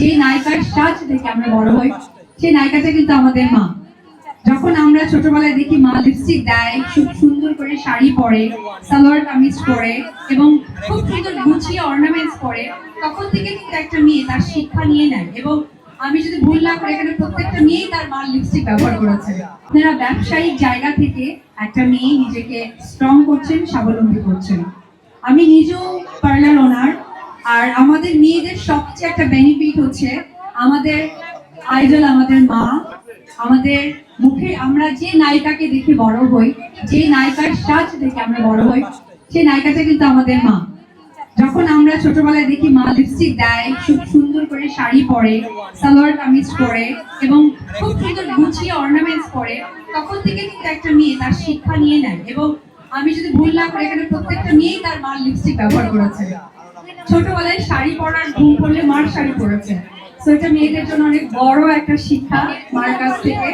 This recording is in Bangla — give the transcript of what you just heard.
যে নায়িকার সাজ দেখে আমরা বড় হই, সেই নায়িকাটা কিন্তু আমাদের মা। যখন আমরা ছোটবেলায় দেখি মা লিপস্টিক দেয়, খুব সুন্দর করে শাড়ি পরে, সালোয়ার কামিজ পরে এবং খুব সুন্দর গুছিয়ে অর্নামেন্টস পরে, তখন থেকে কিন্তু একটা মেয়ে তার শিক্ষা নিয়ে নেয়। এবং আমি যদি ভুল না করি, এখানে প্রত্যেকটা মেয়েই তার মা লিপস্টিক ব্যবহার করেছে। আপনারা ব্যবসায়িক জায়গা থেকে একটা মেয়ে নিজেকে স্ট্রং করছেন, স্বাবলম্বী করছেন। আমি নিজেও পার্লার ওনার। আর আমাদের মেয়েদের সবচেয়ে একটা বেনিফিট হচ্ছে আমাদের আইডল আমাদের মা। আমাদের মুখে আমরা যে নায়িকাকে দেখে বড় হই, যে নায়িকার সাজ দেখে আমরা বড় হই, সেই নায়িকাটা কিন্তু আমাদের মা। যখন আমরা ছোটবেলায় দেখি মা লিপস্টিক দেয়, খুব সুন্দর করে শাড়ি পরে, সালোয়ার কামিজ পরে এবং খুব সুন্দর গুছিয়ে অর্নামেন্টস পরে, তখন থেকে কিন্তু একটা মেয়ে তার শিক্ষা নিয়ে নেয়। এবং আমি যদি ভুল না করি, এখানে প্রত্যেকটা মেয়েই তার মার লিপস্টিক ব্যবহার করেছে। ছোটবেলায় শাড়ি পরার ঘুম পড়লে মার শাড়ি পরেছে। তো এটা মেয়েদের জন্য অনেক বড় একটা শিক্ষা মার কাছ থেকে।